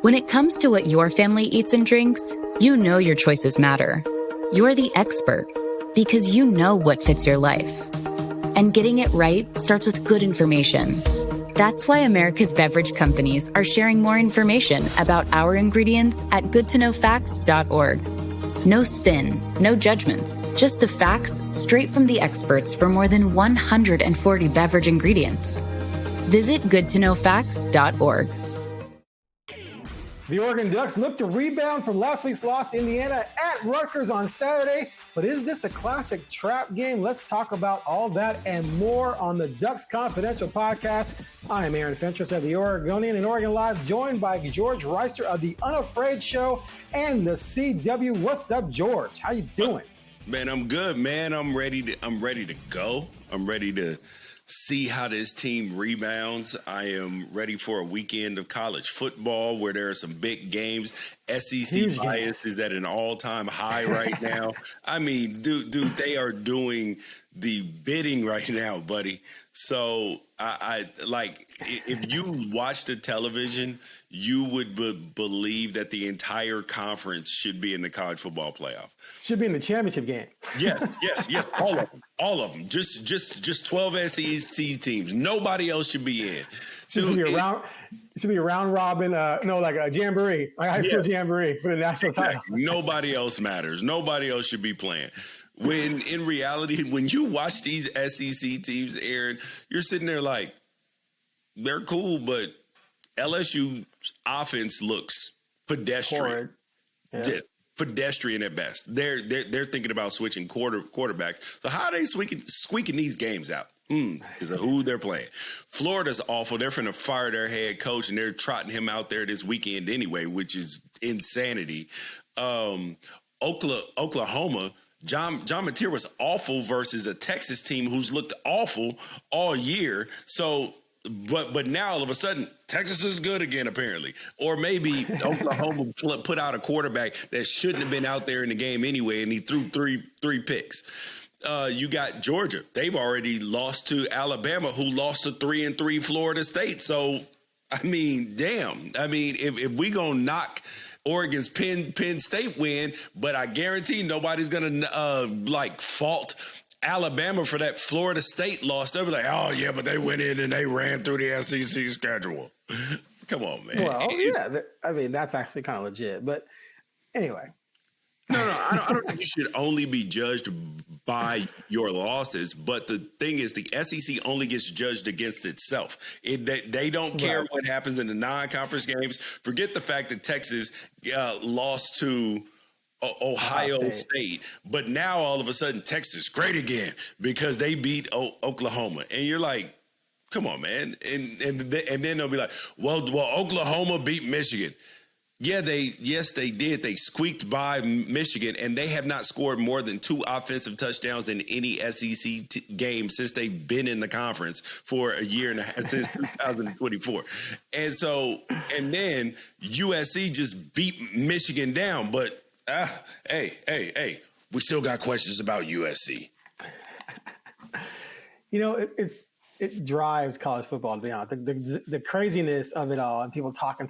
When it comes to what your family eats and drinks, you know your choices matter. You're the expert because you know what fits your life. And getting it right starts with good information. That's why America's beverage companies are sharing more information about our ingredients at goodtoknowfacts.org. No spin, no judgments, just the facts straight from the experts for more than 140 beverage ingredients. Visit goodtoknowfacts.org. The Oregon Ducks look to rebound from last week's loss to Indiana at Rutgers on Saturday. But is this a classic trap game? Let's talk about all that and more on the Ducks Confidential podcast. I am Aaron Fentress of the Oregonian and OregonLive, joined by George Wrighster of the Unafraid Show and the CW. What's up, George? How you doing? Man, I'm good, man. I'm ready to go. I'm ready to see how this team rebounds. I am ready for a weekend of college football where there are some big games. SEC bias is at an all-time high right now. I mean, dude, they are doing the bidding right now, buddy. So I like, if you watch the television, you would believe that the entire conference should be in the college football playoff. Should be in the championship game. Yes. All of them. Just 12 SEC teams. Nobody else should be in. Should be a round robin. Like a jamboree, like high school jamboree for the national title. Nobody else matters. Nobody else should be playing. When in reality, when you watch these SEC teams, Aaron, you're sitting there like, they're cool, but LSU's offense looks pedestrian. Yeah. Pedestrian at best. They're thinking about switching quarterbacks. So how are they squeaking these games out? Because of who they're playing. Florida's awful. They're finna fire their head coach, and they're trotting him out there this weekend anyway, which is insanity. Oklahoma, John Mateer was awful versus a Texas team who's looked awful all year. So, but now all of a sudden, Texas is good again, apparently. Or maybe Oklahoma put out a quarterback that shouldn't have been out there in the game anyway, and he threw three picks. You got Georgia. They've already lost to Alabama, who lost to 3-3 Florida State. So, I mean, damn. I mean, if we gonna knock Oregon's Penn State win, but I guarantee nobody's gonna fault Alabama for that Florida State loss. They'll be like, oh yeah, but they went in and they ran through the SEC schedule. Come on, man. Well, yeah, I mean that's actually kind of legit. But anyway. No, I don't think you should only be judged by your losses. But the thing is, the SEC only gets judged against itself. They don't care what happens in the non-conference games. Forget the fact that Texas lost to Ohio State. But now all of a sudden, Texas great again because they beat Oklahoma. And you're like, come on, man. And then they'll be like, well, Oklahoma beat Michigan. Yes, they did. They squeaked by Michigan, and they have not scored more than 2 offensive touchdowns in any SEC game since they've been in the conference for a year and a half, since 2024. And then USC just beat Michigan down. But, hey, we still got questions about USC. You know, it drives college football, to be honest. The craziness of it all and people talking.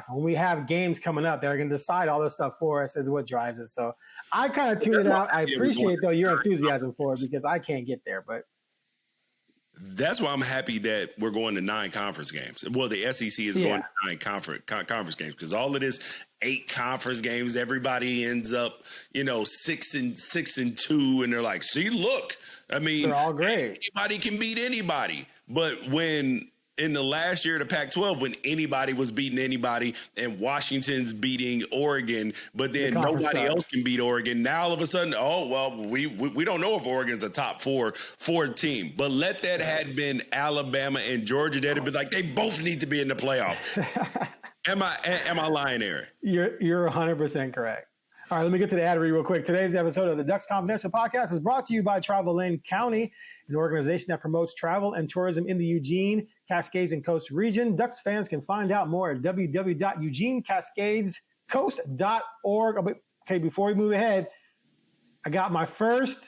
When we have games coming up, they're going to decide all this stuff for us is what drives it. So I kind of tune it out. I appreciate, though, your enthusiasm for it because I can't get there. But that's why I'm happy that we're going to 9 conference games. Well, the SEC is going to 9 conference games because all of this 8 conference games, everybody ends up, 6-2, and they're like, see, look. I mean, they're all great. Anybody can beat anybody. But when in the last year of the Pac-12, when anybody was beating anybody and Washington's beating Oregon, but then nobody else can beat Oregon. Now all of a sudden, we don't know if Oregon's a top four team. But let that had been Alabama and Georgia, that'd be like they both need to be in the playoff. Am I lying, Aaron? You're 100% correct. All right, let me get to the ad read real quick. Today's episode of the Ducks Confidential Podcast is brought to you by Travel Lane County, an organization that promotes travel and tourism in the Eugene, Cascades, and Coast region. Ducks fans can find out more at www.eugenecascadescoast.org. Okay, before we move ahead, I got my first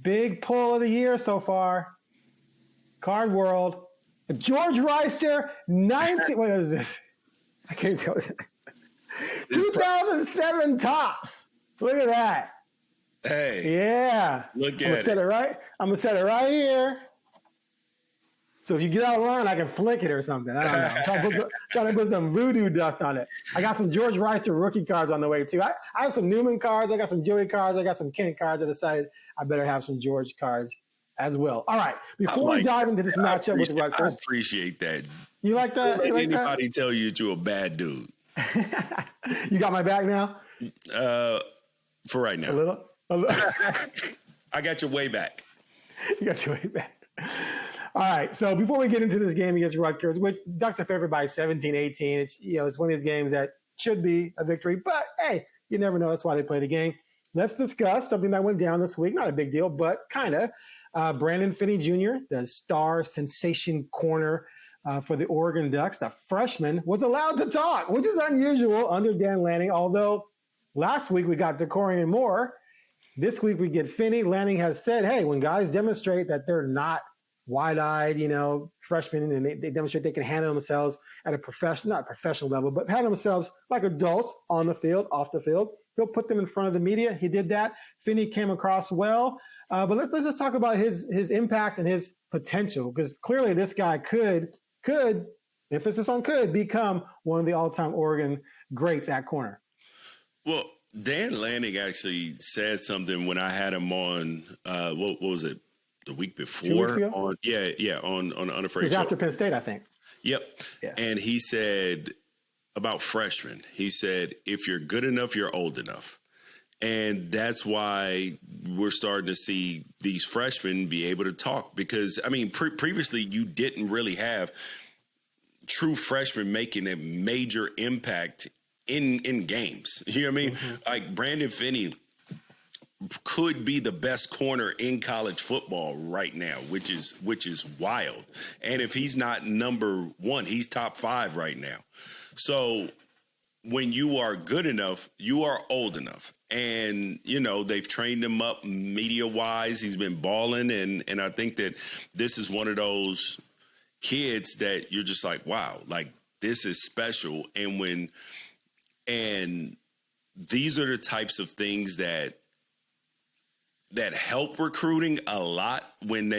big pull of the year so far. Card World. George Wrighster, 19. What is this? I can't tell you. 2007 tops. Look at that. Hey. Yeah. Look at it. I'm going to set it right here. So if you get out of line, I can flick it or something. I don't know. I'm trying to put some voodoo dust on it. I got some George Wrighster rookie cards on the way, too. I have some Newman cards. I got some Joey cards. I got some Ken cards. I decided I better have some George cards as well. All right. Before we dive into this matchup with Rutgers. I appreciate that. You like that? Don't let anybody tell you that you're a bad dude. You got my back now? For right now. A little. I got your way back. You got your way back. All right. So before we get into this game against Rutgers, which Ducks are favored by 17-18, it's one of these games that should be a victory, but hey, you never know. That's why they play the game. Let's discuss something that went down this week. Not a big deal, but kind of. Brandon Finney Jr., the star sensation corner for the Oregon Ducks, the freshman, was allowed to talk, which is unusual under Dan Lanning. Although last week we got Dante Moore. This week we get Finney. Lanning has said, hey, when guys demonstrate that they're not wide-eyed, freshmen, and they demonstrate they can handle themselves at a not professional level, but handle themselves like adults on the field, off the field, he'll put them in front of the media. He did that. Finney came across well. But let's just talk about his impact and his potential, because clearly this guy could, emphasis on could, become one of the all-time Oregon greats at corner. Well, Dan Lanning actually said something when I had him on, what was it, the week before? 2 weeks ago? on Unafraid Show. It was Show. after Penn State, I think. Yep. Yeah. And he said about freshmen, he said, if you're good enough, you're old enough. And that's why we're starting to see these freshmen be able to talk, because, I mean, previously you didn't really have true freshmen making a major impact in games. You know what I mean? Mm-hmm. Like Brandon Finney could be the best corner in college football right now, which is wild. And if he's not number one, he's top 5 right now. So when you are good enough, you are old enough. And, they've trained him up media-wise. He's been balling. And I think that this is one of those kids that you're just like, wow, like this is special. And these are the types of things that help recruiting a lot when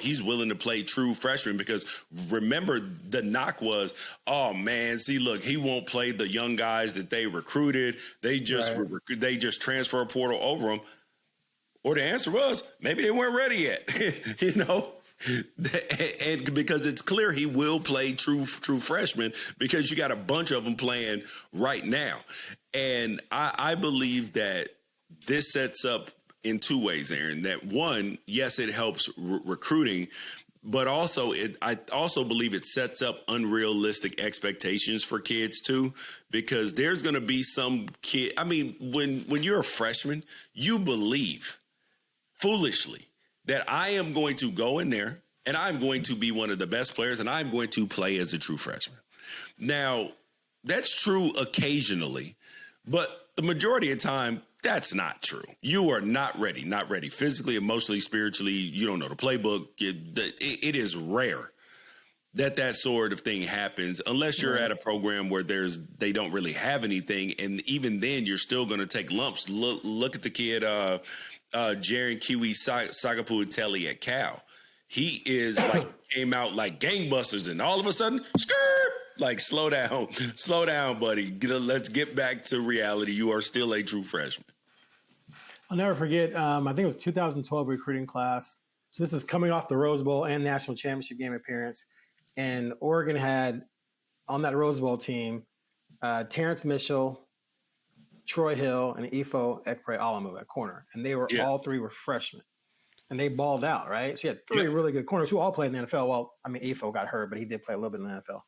he's willing to play true freshman, because remember the knock was, oh man, see, look, he won't play the young guys that they recruited. They just transfer a portal over him. Or the answer was maybe they weren't ready yet, and because it's clear he will play true freshman, because you got a bunch of them playing right now. And I believe that this sets up in 2 ways, Aaron. That one, yes, it helps recruiting, but also I also believe it sets up unrealistic expectations for kids too, because there's going to be some kid. I mean, when you're a freshman, you believe foolishly that I am going to go in there and I'm going to be one of the best players and I'm going to play as a true freshman. Now, that's true occasionally, but the majority of the time, that's not true. You are not ready physically, emotionally, spiritually. You don't know the playbook. It is rare that sort of thing happens, unless you're at a program where they don't really have anything. And even then, you're still going to take lumps. Look at the kid, Jaren Kiwi Sagapuatelli at Cal. He is came out like gangbusters, and all of a sudden, skirt! Like, slow down, buddy. Let's get back to reality. You are still a true freshman. I'll never forget, I think it was 2012 recruiting class. So this is coming off the Rose Bowl and national championship game appearance. And Oregon had on that Rose Bowl team, Terrence Mitchell, Troy Hill, and Ifo Ekpre-Alamu at corner. And they were all 3 were freshmen. And they balled out, right? So you had 3 really good corners who all played in the NFL. Well, I mean, Ifo got hurt, but he did play a little bit in the NFL.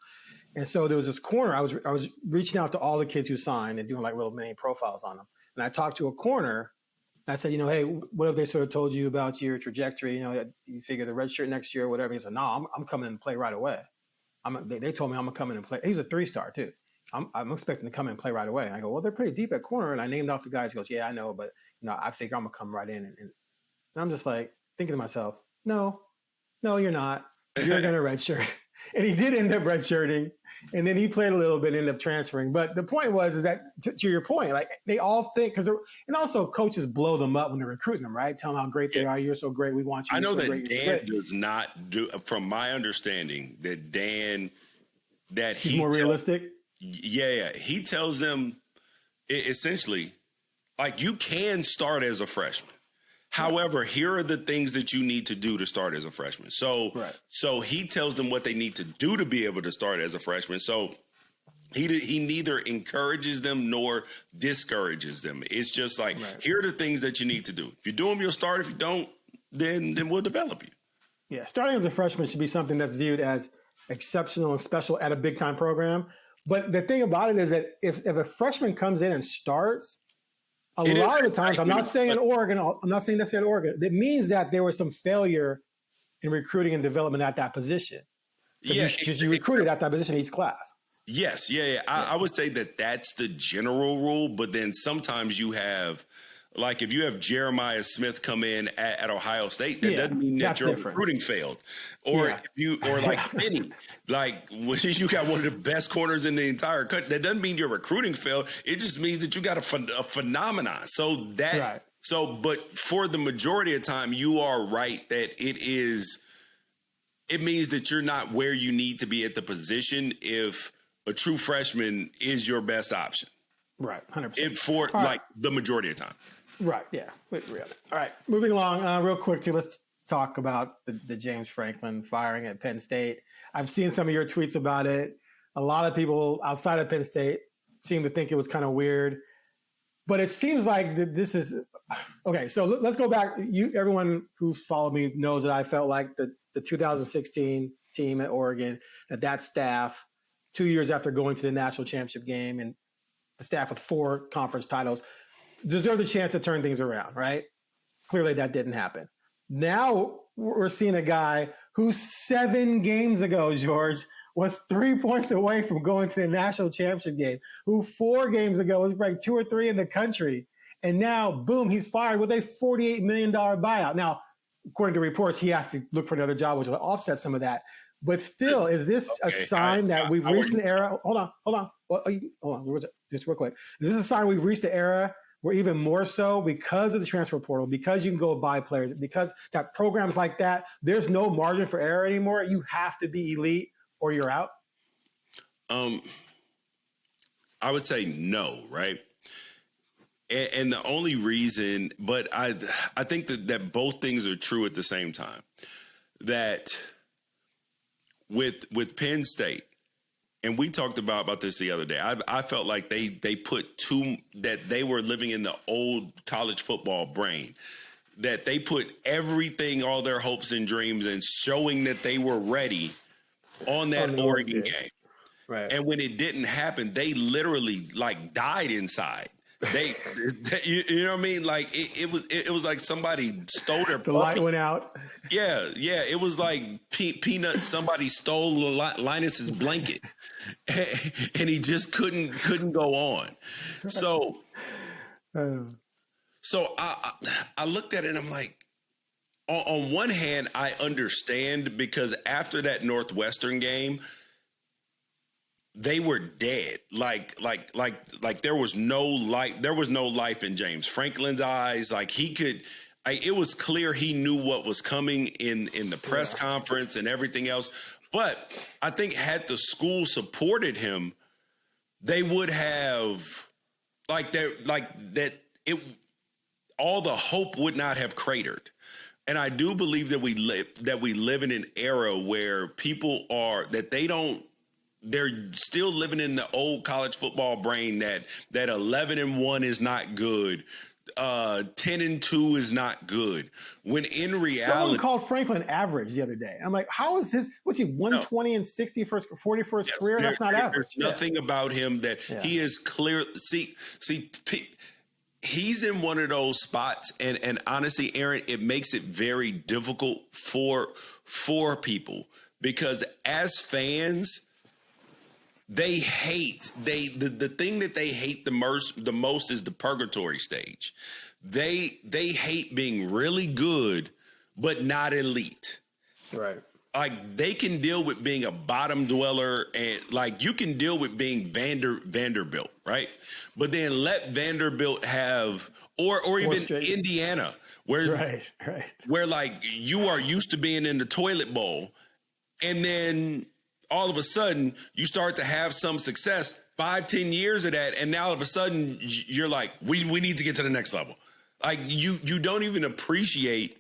And so there was this corner. I was reaching out to all the kids who signed and doing like little mini profiles on them. And I talked to a corner. And I said, hey, what have they sort of told you about your trajectory? You figure the red shirt next year or whatever. He said, no, I'm coming in and play right away. They told me I'm going to come in and play. He's a 3-star too. I'm expecting to come in and play right away. And I go, well, they're pretty deep at corner. And I named off the guys. He goes, yeah, I know. But, I figure I'm going to come right in. And I'm just like thinking to myself, no, you're not. You're going to red shirt. And he did end up redshirting, and then he played a little bit, ended up transferring. But the point was is that, to your point, like they all think, and also coaches blow them up when they're recruiting them, right? Tell them how great they are. You're so great. We want you. I know so that great. Dan does not do, from my understanding, that Dan, that he's more realistic. Yeah. He tells them essentially, like, you can start as a freshman. However, here are the things that you need to do to start as a freshman. So he tells them what they need to do to be able to start as a freshman. So he neither encourages them nor discourages them. It's just like, here are the things that you need to do. If you do them, you'll start. If you don't, then we'll develop you. Yeah, starting as a freshman should be something that's viewed as exceptional and special at a big-time program. But the thing about it is that if a freshman comes in and starts, a lot of the times, I'm not saying necessarily Oregon, it means that there was some failure in recruiting and development at that position. Yeah. Because you recruited at that position in each class. Yes. Yeah. I would say that that's the general rule. But then sometimes you have, like, if you have Jeremiah Smith come in at Ohio State, that doesn't mean that your recruiting failed. Or or like Penny, like when you got one of the best corners in the entire country, that doesn't mean your recruiting failed. It just means that you got a phenomenon. So that but for the majority of time, you are right that it means that you're not where you need to be at the position if a true freshman is your best option. Right, 100%. For the majority of the time. Right, yeah. All right, moving along real quick, let's talk about the James Franklin firing at Penn State. I've seen some of your tweets about it. A lot of people outside of Penn State seem to think it was kind of weird. But it seems like this is – okay, so let's go back. Everyone who followed me knows that I felt like the 2016 team at Oregon, that staff, 2 years after going to the national championship game and the staff with 4 conference titles, deserved a chance to turn things around, right? Clearly that didn't happen. Now we're seeing a guy who 7 games ago, George, was 3 points away from going to the national championship game, who 4 games ago was ranked 2 or 3 in the country. And now, boom, he's fired with a $48 million buyout. Now, according to reports, he has to look for another job, which will offset some of that. But still, is this a sign that we've reached an era? Hold on. Hold on. Just real quick. Is this a sign we've reached an era where even more so because of the transfer portal, because you can go buy players, because that programs like that, there's no margin for error anymore. You have to be elite or you're out? I would say no, right? And the only reason, but I think that both things are true at the same time. That with Penn State, and we talked about this the other day, I felt like they put that they were living in the old college football brain, that they put everything, all their hopes and dreams, and showing that they were ready on that Oregon game. Right. And when it didn't happen, they literally died inside. You know what I mean? Like it was like somebody stole their the light went out. Yeah. It was like Peanuts. Somebody stole Linus's blanket, and he just couldn't go on. So I looked at it and I'm like, on one hand, I understand, because after that Northwestern game, they were dead. Like there was no light. There was no life in James Franklin's eyes. Like it was clear he knew what was coming in the press conference and everything else. But I think had the school supported him, they would have all the hope would not have cratered. And I do believe that we live in an era where people they're still living in the old college football brain that 11-1 is not good. 10-2 is not good. When in reality, someone called Franklin average the other day. I'm like, how is what's he 120 and 60 for his 41st career? That's not average. There's nothing about him that he is clear. See, he's in one of those spots, and honestly, Aaron, it makes it very difficult for people, because as fans, they hate the thing that they hate the most is the purgatory stage. They hate being really good but not elite. Right. like they can deal with being a bottom dweller, and like you can deal with being Vanderbilt, right? But then let Vanderbilt have, or even Indiana, where where like you are used to being in the toilet bowl, and then all of a sudden you start to have some success. 5-10 years of that, and now all of a sudden you're like, we need to get to the next level. Like you don't even appreciate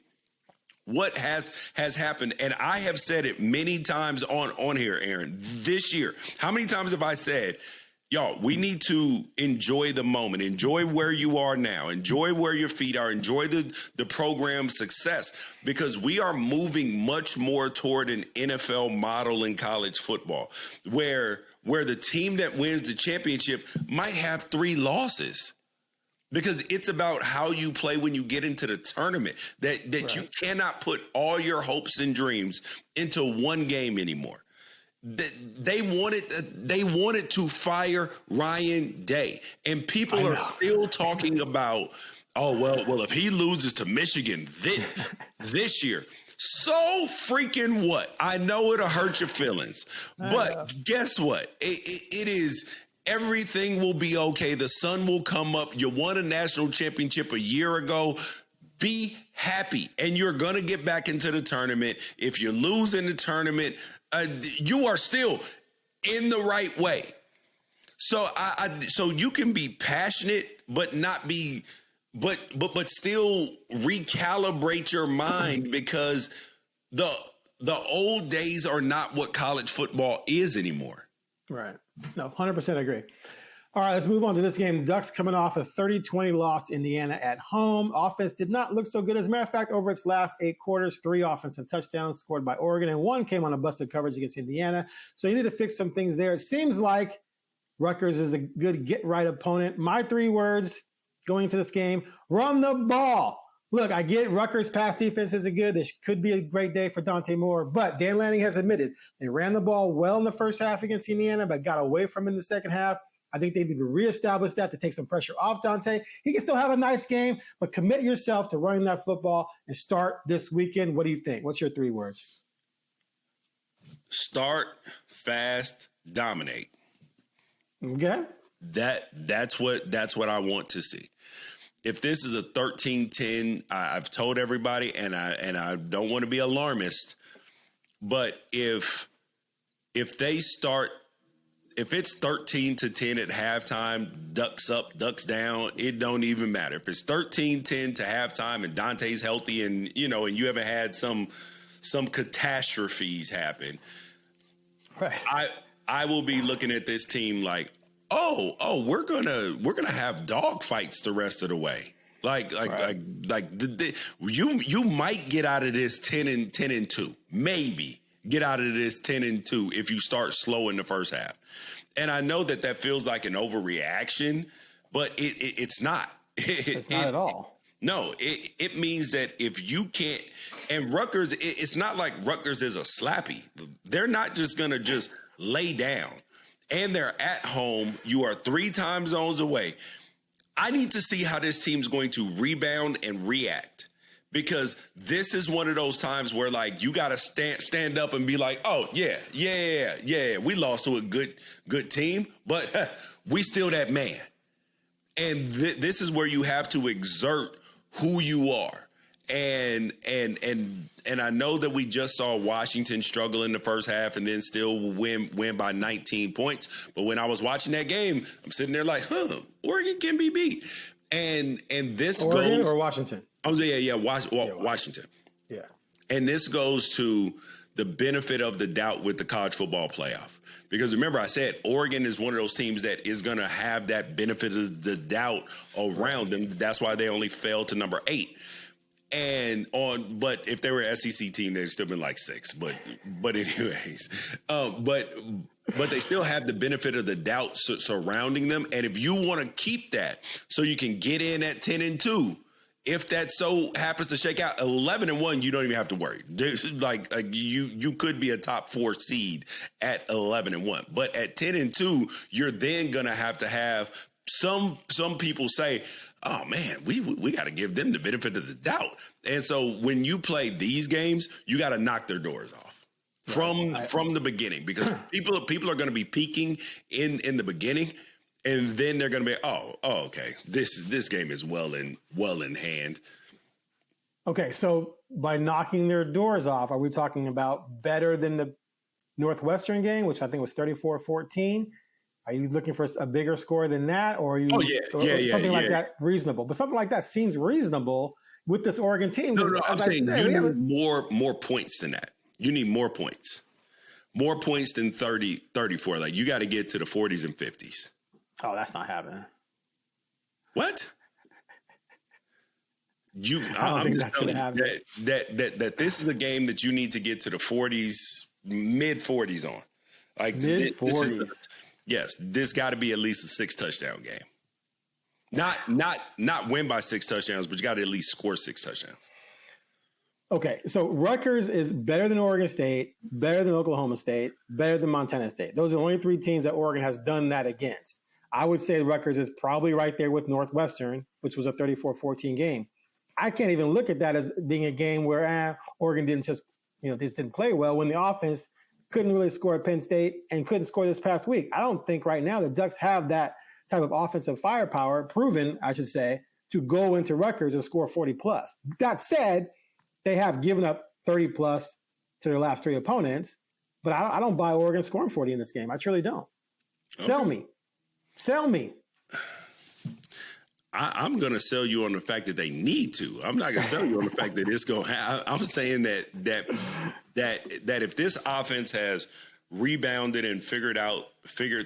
what has happened. And I have said it many times on here, Aaron, this year. How many times have I said, y'all, we need to enjoy the moment, enjoy where you are now, enjoy where your feet are, enjoy the program's success, because we are moving much more toward an NFL model in college football where the team that wins the championship might have 3 losses. Because it's about how you play when you get into the tournament, that you cannot put all your hopes and dreams into one game anymore. They wanted to fire Ryan Day, and people are still talking about, oh well, if he loses to Michigan this year, so freaking what? I know it'll hurt your feelings, but guess what? It is. Everything will be okay. The sun will come up. You won a national championship a year ago. Be happy, and you're going to get back into the tournament. If you lose in the tournament, you are still in the right way. So so you can be passionate, but not be, but still recalibrate your mind, because the old days are not what college football is anymore. Right. No, 100% agree. All right, let's move on to this game. Ducks coming off a 30-20 loss to Indiana at home. Offense did not look so good. As a matter of fact, over its last 8 quarters, 3 offensive touchdowns scored by Oregon, and 1 came on a busted coverage against Indiana. So you need to fix some things there. It seems like Rutgers is a good get-right opponent. My 3 words going into this game: run the ball. Look, I get Rutgers' pass defense isn't good. This could be a great day for Dante Moore, but Dan Lanning has admitted they ran the ball well in the first half against Indiana, but got away from it in the second half. I think they need to reestablish that to take some pressure off Dante. He can still have a nice game, but commit yourself to running that football and start this weekend. What do you think? What's your 3 words? Start fast, dominate. Okay. That's what I want to see. If this is a 13-10, I've told everybody, and I don't want to be alarmist, but if they start, if it's 13-10 at halftime, Ducks up, Ducks down, it don't even matter. If it's 13-10 to halftime and Dante's healthy, and and you haven't had some catastrophes happen, right? I will be looking at this team like, oh, we're gonna have dog fights the rest of the way. You might get out of this 10-2, maybe get out of this 10-2 if you start slow in the first half. And I know that feels like an overreaction, but it's not. It's not at all. No, it means that if you can't, and Rutgers, it's not like Rutgers is a slappy. They're not just gonna just lay down. And they're at home. You are 3 time zones away. I need to see how this team's going to rebound and react, because this is one of those times where, like, you got to stand up and be like, oh, yeah. We lost to a good team, but we still that man. And this is where you have to exert who you are. And I know that we just saw Washington struggle in the first half and then still win by 19 points. But when I was watching that game, I'm sitting there like, Oregon can be beat. And this Oregon goes, or Washington? Oh yeah, Washington. Yeah. And this goes to the benefit of the doubt with the college football playoff. Because remember, I said Oregon is one of those teams that is going to have that benefit of the doubt around them. That's why they only fell to number 8. But if they were an SEC team, they'd still been like 6. But anyways, but they still have the benefit of the doubt surrounding them. And if you want to keep that, so you can get in at 10-2, if that so happens to shake out 11-1, you don't even have to worry. Like you could be a top 4 seed at 11-1, but at 10-2, you're then gonna have to have some people say, oh man, we got to give them the benefit of the doubt. And so when you play these games, you got to knock their doors off. from the beginning, because people are going to be peaking in the beginning, and then they're going to be okay, this game is well in hand. Okay, so by knocking their doors off, are we talking about better than the Northwestern game, which I think was 34-14? Are you looking for a bigger score than that, or are you something like that reasonable? But something like that seems reasonable with this Oregon team. No, I'm saying you need more points than that. You need more points. More points than 34. Like, you got to get to the 40s and 50s. Oh, that's not happening. What? I'm just telling you that this is a game that you need to get to the 40s, mid 40s on. Like, mid 40s. Yes, this got to be at least a 6 touchdown game. Not win by 6 touchdowns, but you got to at least score 6 touchdowns. Okay, so Rutgers is better than Oregon State, better than Oklahoma State, better than Montana State. Those are the only 3 teams that Oregon has done that against. I would say Rutgers is probably right there with Northwestern, which was a 34-14 game. I can't even look at that as being a game where Oregon didn't play well when the offense couldn't really score at Penn State and couldn't score this past week. I don't think right now the Ducks have that type of offensive firepower, proven, I should say, to go into Rutgers and score 40+. That said, they have given up 30+ to their last 3 opponents, but I don't buy Oregon scoring 40 in this game. I truly don't. Okay. Sell me. I'm going to sell you on the fact that they need to. I'm not going to sell you on the fact that it's going to happen. I'm saying that if this offense has rebounded and figured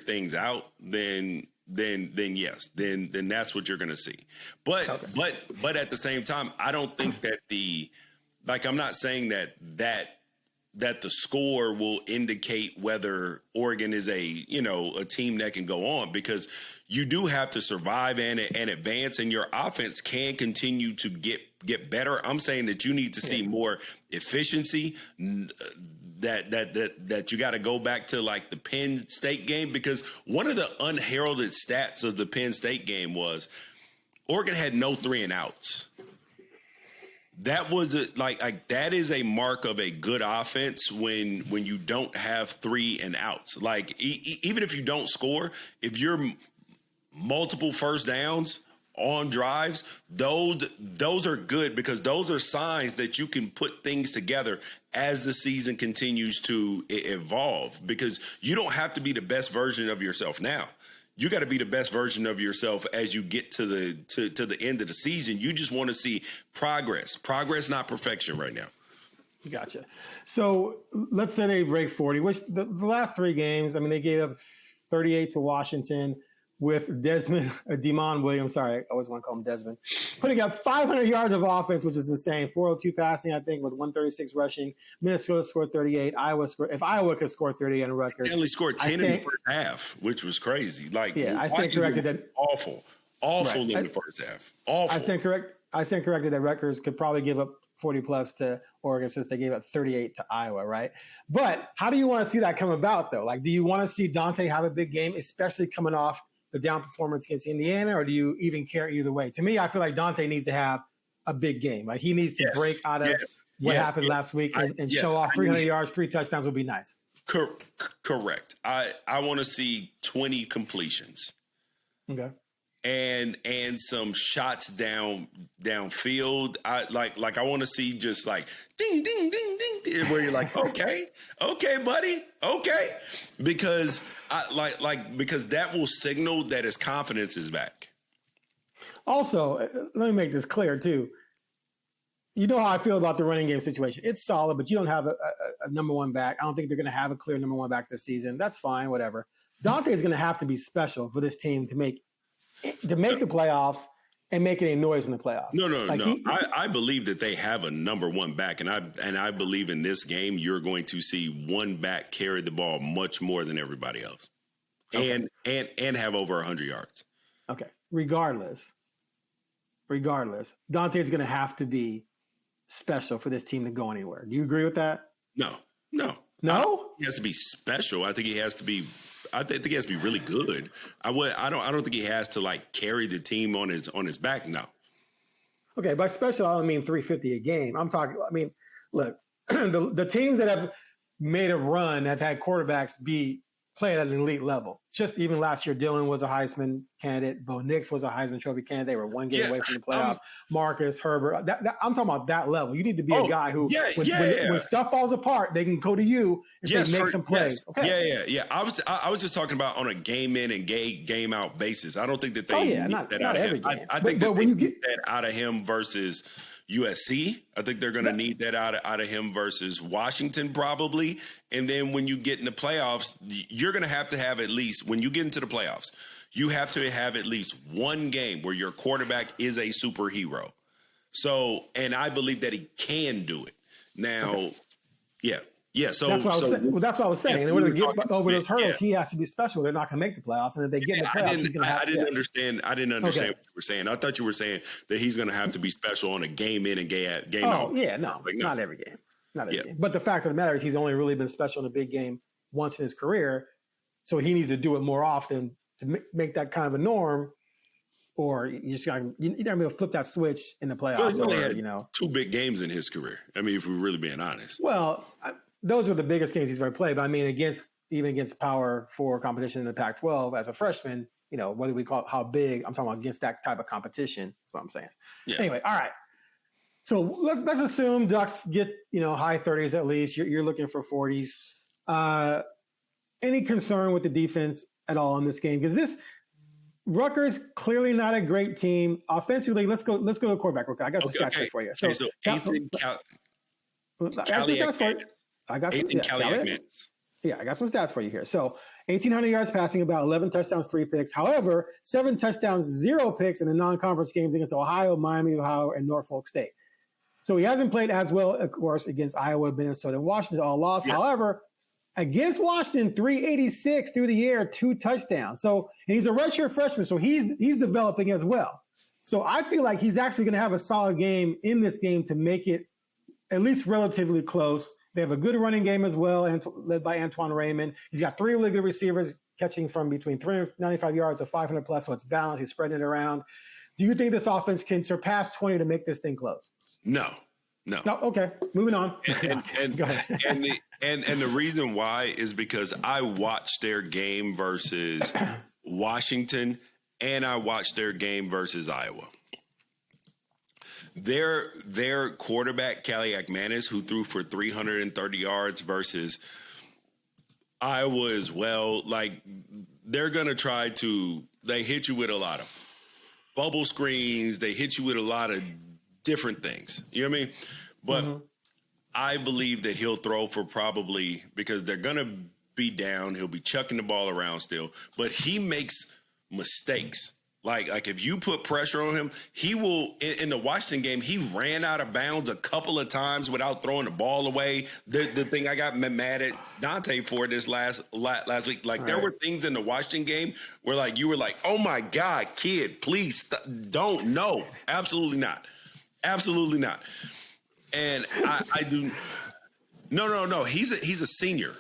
things out, then yes, then that's what you're going to see. But at the same time, I don't think that I'm not saying that the score will indicate whether Oregon is a team that can go on, because you do have to survive and advance, and your offense can continue to get better. I'm saying that you need to see more efficiency, that you got to go back to like the Penn State game, because one of the unheralded stats of the Penn State game was Oregon had no 3 and outs. That was that is a mark of a good offense when you don't have 3 and outs. Like, even if you don't score, if you're multiple first downs on drives, those are good, because those are signs that you can put things together as the season continues to evolve, because you don't have to be the best version of yourself now. You got to be the best version of yourself as you get to the end of the season. You just want to see progress, not perfection right now. Gotcha. So let's say they break 40, which the last 3 games, I mean, they gave up 38 to Washington with Demond Williams. Sorry, I always want to call him Desmond. Putting up 500 yards of offense, which is insane. 402 passing, I think, with 136 rushing. Minnesota scored 38. If Iowa could score 38 on Rutgers. They only scored 10 in the first half, which was crazy. I stand corrected that awful right. In the first half. Awful. I stand corrected that Rutgers could probably give up 40+ to Oregon, since they gave up 38 to Iowa, right? But how do you want to see that come about, though? Like, do you want to see Dante have a big game, especially coming off the down performance against Indiana, or do you even care either way? To me, I feel like Dante needs to have a big game. Like, he needs to break out of what happened last week and show off 300 yards, 3 touchdowns would be nice. Correct. I want to see 20 completions. Okay. And some shots downfield. I want to see just like ding, ding, ding, ding, where you're like, okay, buddy, okay, because because that will signal that his confidence is back. Also, let me make this clear too. You know how I feel about the running game situation. It's solid, but you don't have a number 1 back. I don't think they're going to have a clear number 1 back this season. That's fine, whatever. Dante is going to have to be special for this team to make the playoffs and make any noise in the playoffs. No. I believe that they have a number 1 back, and I believe in this game you're going to see one back carry the ball much more than everybody else, and have over 100 yards. Okay. Regardless, Dante's going to have to be special for this team to go anywhere. Do you agree with that? No. He has to be special. I think he has to be really good. I don't think he has to like carry the team on his back. No. Okay, by special I don't mean 350 a game. I'm talking. I mean, look, the teams that have made a run that had quarterbacks play at an elite level. Just even last year, Dylan was a Heisman candidate. Bo Nix was a Heisman Trophy candidate. They were one game away from the playoffs. Marcus, Herbert. I'm talking about that level. You need to be a guy who, when stuff falls apart, they can go to you and say, make some plays. Okay. Yeah. I was just talking about on a game in and game out basis. I don't think that they need that out of him. I think that when you get that out of him versus USC, I think they're going to need that out of him versus Washington probably. And then when you get in the playoffs, you're going to have at least, when you get into the playoffs, you have to have at least one game where your quarterback is a superhero. So, and I believe that he can do it. Now, yeah. So that's what I was saying. In order to get over those hurdles, he has to be special. They're not going to make the playoffs, and if they get in the playoffs, he's going to have to. I didn't understand what you were saying. I thought you were saying that he's going to have to be special on a game in and game out. Oh yeah, no, not every game, not every game. But the fact of the matter is, he's only really been special in a big game once in his career, so he needs to do it more often to make that kind of a norm. Or you just got to be able to flip that switch in the playoffs. Well, he only had two big games in his career. I mean, if we're really being honest. Well. Those were the biggest games he's ever played. But I mean, even against Power 4 competition in the Pac-12 as a freshman, whether we call it how big, I'm talking about against that type of competition. That's what I'm saying. Yeah. Anyway, all right. So let's assume Ducks get, high 30s at least. You're looking for 40s. Any concern with the defense at all in this game? Because Rutgers clearly not a great team offensively. Let's go to quarterback. Okay, I got some stats for you. So Ethan I got some stats for you here. So 1,800 yards passing, about 11 touchdowns, 3 picks. However, 7 touchdowns, 0 picks in the non-conference games against Ohio, Miami, Ohio, and Norfolk State. So he hasn't played as well, of course, against Iowa, Minnesota, and Washington, all lost. Yeah. However, against Washington, 386 through the air, 2 touchdowns. So, and he's a redshirt freshman, so he's developing as well. So I feel like he's actually going to have a solid game in this game to make it at least relatively close. They have a good running game as well, led by Antoine Raymond. He's got 3 really good receivers catching from between 395 yards to 500 plus, so it's balanced. He's spreading it around. Do you think this offense can surpass 20 to make this thing close? No. Okay, moving on. And the reason why is because I watched their game versus Washington, and I watched their game versus Iowa. Their quarterback, Kaliak Manis, who threw for 330 yards versus Iowa as well, like they're going to try to – they hit you with a lot of bubble screens. They hit you with a lot of different things. You know what I mean? But I believe that he'll throw for probably – because they're going to be down. He'll be chucking the ball around still. But he makes mistakes. Like if you put pressure on him, he will. In the Washington game, he ran out of bounds a couple of times without throwing the ball away. The thing I got mad at Dante for this last week, there were things in the Washington game where you were like, oh my God, kid, please don't. No, absolutely not. And I do. No. He's a senior.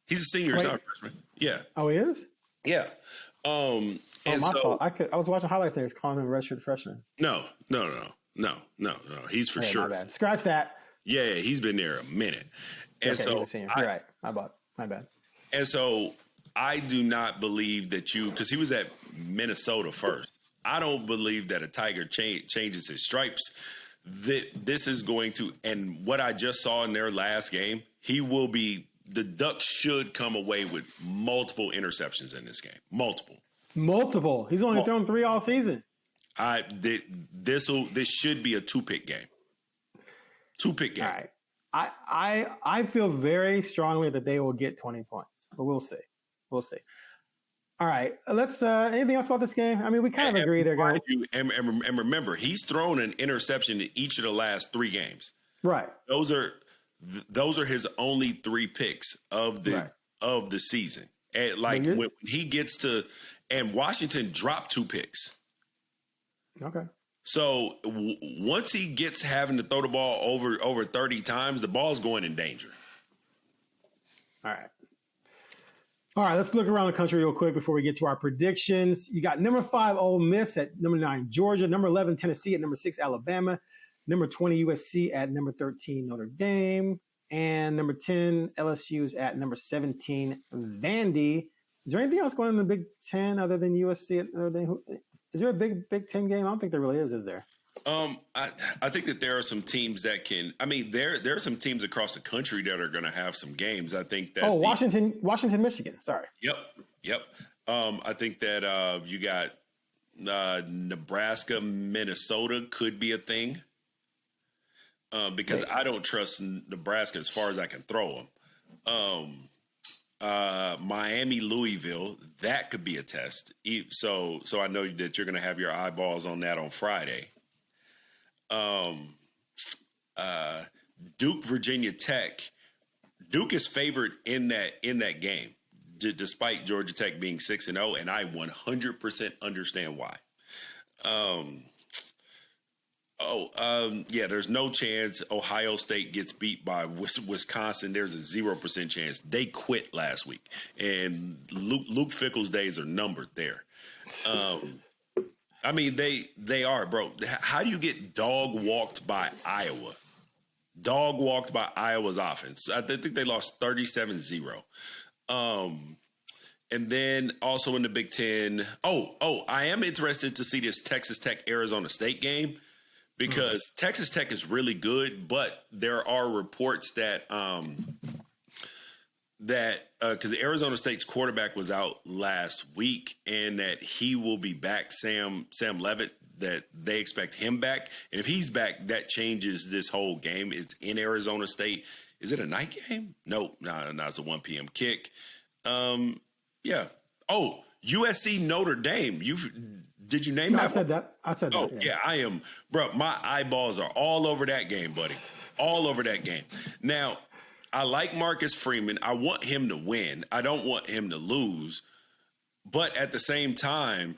He's a senior. He's not a freshman. Yeah. Oh, he is? Yeah. My fault. I was watching highlights there. He's calling him a redshirt freshman. No. He's for sure. My bad. Scratch that. Yeah, he's been there a minute. And he's a senior. You're right. My bad. And so I do not believe that because he was at Minnesota first. I don't believe that a Tiger changes his stripes. This is going to, and what I just saw in their last game, the Ducks should come away with multiple interceptions in this game. Multiple. He's only thrown 3 all season. This should be a 2-pick game. 2-pick game. All right. I feel very strongly that they will get 20 points, but we'll see. All right. Let's. Anything else about this game? I mean, we kind of agree they're going to. And remember, he's thrown an interception in each of the last 3 games. Right. Those are his only 3 picks of the season. And when he gets to. And Washington dropped 2 picks. Okay. So once he gets having to throw the ball over 30 times, the ball's going in danger. All right. Let's look around the country real quick before we get to our predictions. You got number 5 Ole Miss at number 9 Georgia, number 11 Tennessee at number 6 Alabama, number 20 USC at number 13 Notre Dame. And number 10, LSU is at number 17, Vandy. Is there anything else going on in the Big Ten other than USC? Is there a Big Ten game? I don't think there really is there? I think that there are some teams that can. I mean, there are some teams across the country that are going to have some games. I think that. Washington, Michigan. Sorry. Yep. I think that you got Nebraska, Minnesota could be a thing. Because I don't trust Nebraska as far as I can throw them. Miami, Louisville, that could be a test. So I know that you're going to have your eyeballs on that on Friday. Duke, Virginia Tech. Duke is favored in that game, despite Georgia Tech being 6-0, and I 100% understand why. There's no chance Ohio State gets beat by Wisconsin. There's a 0% chance. They quit last week, and Luke Fickell's days are numbered there. I mean, they are, bro. How do you get dog walked by Iowa? Dog walked by Iowa's offense. I think they lost 37-0. And then also in the Big Ten, I am interested to see this Texas Tech Arizona State game because Texas Tech is really good, but there are reports that because Arizona State's quarterback was out last week and that he will be back, Sam Leavitt, that they expect him back. And if he's back, that changes this whole game. It's in Arizona State. Is it a night game? No, it's a 1 p.m. kick. Yeah. Oh, USC Notre Dame. Did you name that? I said that. Oh, yeah, I am. Bro, my eyeballs are all over that game, buddy. All over that game. Now, I like Marcus Freeman. I want him to win. I don't want him to lose. But at the same time,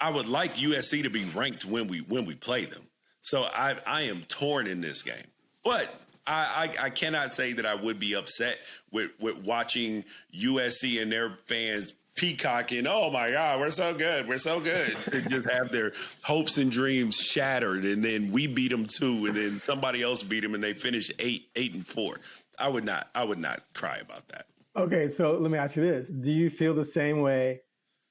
I would like USC to be ranked when we play them. So I am torn in this game. But I cannot say that I would be upset with watching USC and their fans peacocking. Oh my God, we're so good. We're so good. To just have their hopes and dreams shattered. And then we beat them too. And then somebody else beat them and they finished 8-4. I would not cry about that. Okay. So let me ask you this. Do you feel the same way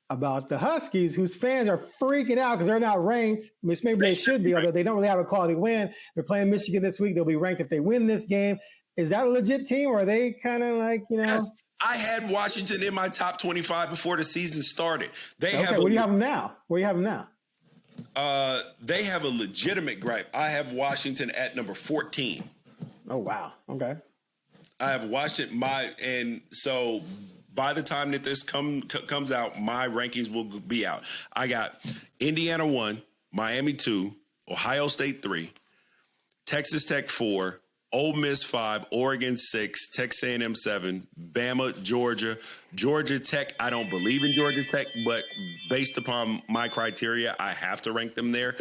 about the Huskies, whose fans are freaking out because they're not ranked, which maybe they should be, although they don't really have a quality win. They're playing Michigan this week. They'll be ranked if they win this game. Is that a legit team, or are they kind of like, Yes. I had Washington in my top 25 before the season started. Where do you have them now? They have a legitimate gripe. I have Washington at number 14. Oh, wow. Okay. I have Washington, and so by the time that this comes out, my rankings will be out. I got Indiana 1, Miami 2, Ohio State 3, Texas Tech 4, Ole Miss 5, Oregon 6, Texas A&M 7, Bama, Georgia Tech. I don't believe in Georgia Tech, but based upon my criteria, I have to rank them there.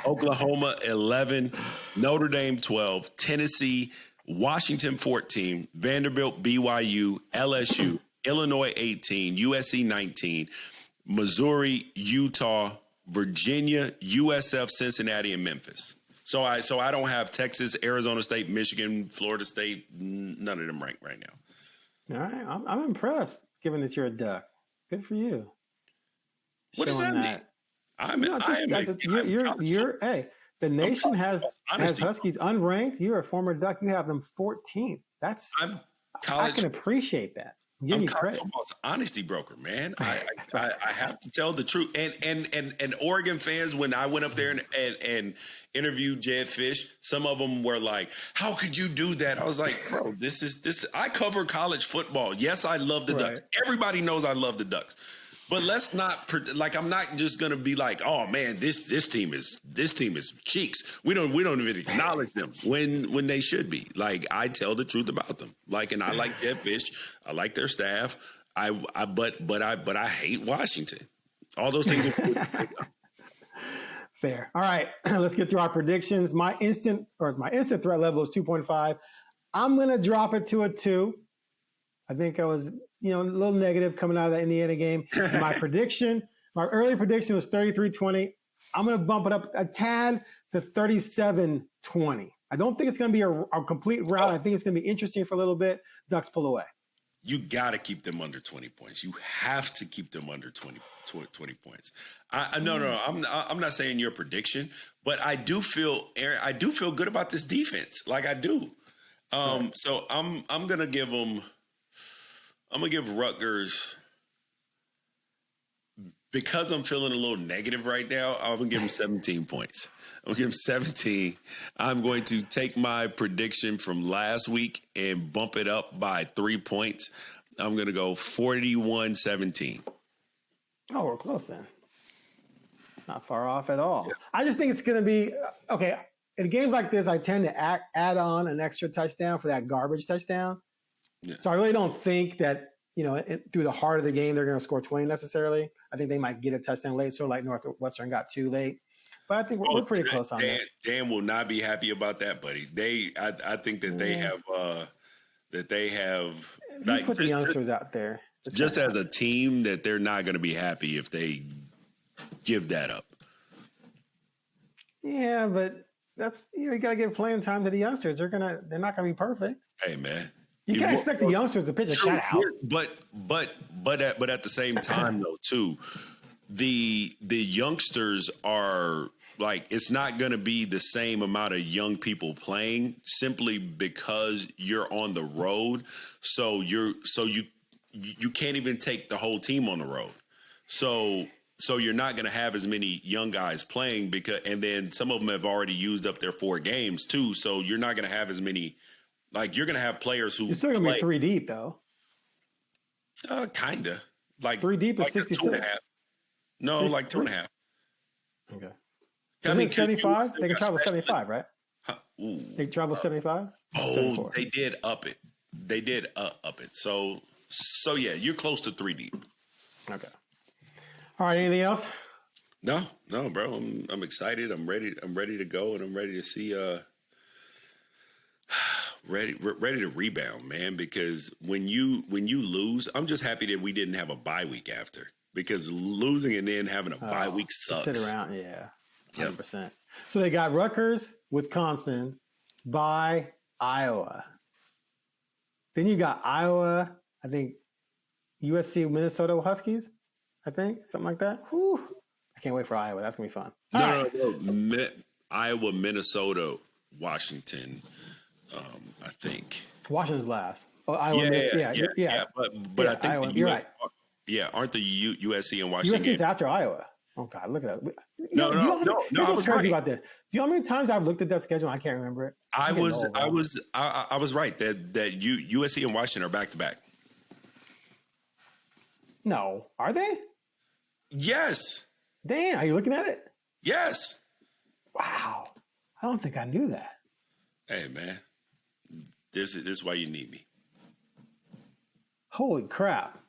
Oklahoma 11, Notre Dame 12, Tennessee, Washington 14, Vanderbilt, BYU, LSU, Illinois 18, USC 19, Missouri, Utah, Virginia, USF, Cincinnati, and Memphis. So I don't have Texas, Arizona State, Michigan, Florida State, none of them ranked right now. All right, I'm impressed, given that you're a Duck. Good for you. What does that mean? Hey. The nation has Huskies unranked. You're a former Duck. You have them 14th. I can appreciate that. Give me credit. Football's honesty broker, man. I have to tell the truth. And Oregon fans, when I went up there and interviewed Jed Fish, some of them were like, "How could you do that?" I was like, "Bro, this. I cover college football. Yes, I love the Ducks. Everybody knows I love the Ducks." But let's not I'm not just gonna be like, oh man, this team is cheeks. We don't even acknowledge them when they should be. Like, I tell the truth about them. Like, and I like Jeff Fish. I like their staff. But I hate Washington. All those things are fair. All right, let's get to our predictions. My instant threat level is 2.5. I'm gonna drop it to a 2. I think I was, a little negative coming out of that Indiana game. My early prediction was 33-20. I'm going to bump it up a tad to 37-20. I don't think it's going to be a complete rout. I think it's going to be interesting for a little bit. Ducks pull away. You got to keep them under 20 points. You have to keep them under 20 points. No. I'm not saying your prediction, but I do feel, Aaron, I do feel good about this defense. Like I do. Right. So I'm going to give them, I'm going to give Rutgers, because I'm feeling a little negative right now, I'm going to give them 17 points. I'm going to give them 17. I'm going to take my prediction from last week and bump it up by 3 points. I'm going to go 41-17. Oh, we're close then. Not far off at all. Yeah. I just think it's going to be, okay, in games like this, I tend to add on an extra touchdown for that garbage touchdown. Yeah. So I really don't think that, through the heart of the game, they're going to score 20 necessarily. I think they might get a touchdown late, so like Northwestern got 2 late. But I think we're pretty close on that. Dan will not be happy about that, buddy. I think that they have like, put the youngsters out there. Just as a team, that they're not going to be happy if they give that up. Yeah, but that's you got to give playing time to the youngsters. They're not going to be perfect. Hey, man. You can't expect the youngsters to pitch a shutout. But at the same time though too, the youngsters are like, it's not going to be the same amount of young people playing simply because you're on the road. So you can't even take the whole team on the road. So you're not going to have as many young guys playing and then some of them have already used up their 4 games too. So you're not going to have as many. Like, you're going to have players who. You're still going to be 3 deep, though. Kind of. Like 3 deep is like 66. 2.5. No, like 2.5. Okay. I mean, 75? They can travel 75, right? Ooh. They travel 75? Oh, 74. They did up it. They did up it. So yeah, you're close to 3 deep. Okay. All right. Anything else? No, bro. I'm excited. I'm ready to go, and I'm ready to see. Ready to rebound, man, because when you lose, I'm just happy that we didn't have a bye week after, because losing and then having a bye week sucks. Sit around, yeah, 100%. Yep. So they got Rutgers, Wisconsin, by Iowa. Then you got Iowa, I think USC, Minnesota Huskies, I think, something like that. Whew. I can't wait for Iowa. That's going to be fun. No. Iowa, Minnesota, Washington. I think Washington's last. Oh, Iowa. Yeah. But I think Iowa, you're right. Yeah, aren't the USC and Washington? USC's after Iowa. Oh God, look at that. No. I was crazy right about this. Do you know how many times I've looked at that schedule? I can't remember it. I was right that USC and Washington are back to back. No, are they? Yes. Dan, are you looking at it? Yes. Wow, I don't think I knew that. Hey, man. This is why you need me. Holy crap.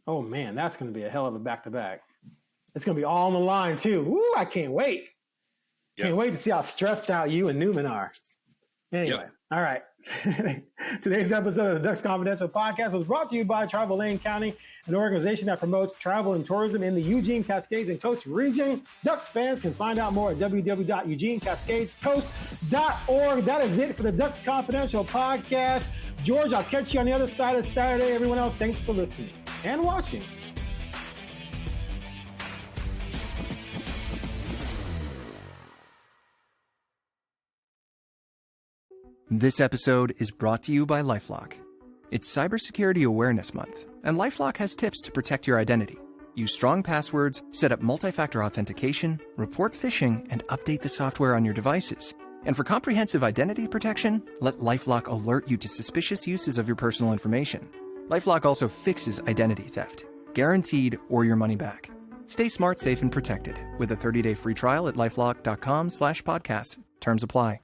Oh, man, that's going to be a hell of a back-to-back. It's going to be all on the line, too. Woo, I can't wait. Yep. Can't wait to see how stressed out you and Newman are. Anyway, All right. Today's episode of the Ducks Confidential Podcast was brought to you by Travel Lane County, an organization that promotes travel and tourism in the Eugene, Cascades, and Coast region. Ducks fans can find out more at www.eugenecascadescoast.org. That is it for the Ducks Confidential Podcast. George, I'll catch you on the other side of Saturday. Everyone else, thanks for listening and watching. This episode is brought to you by LifeLock. It's Cybersecurity Awareness Month, and LifeLock has tips to protect your identity. Use strong passwords, set up multi-factor authentication, report phishing, and update the software on your devices. And for comprehensive identity protection, let LifeLock alert you to suspicious uses of your personal information. LifeLock also fixes identity theft, guaranteed or your money back. Stay smart, safe, and protected with a 30-day free trial at LifeLock.com/podcast. Terms apply.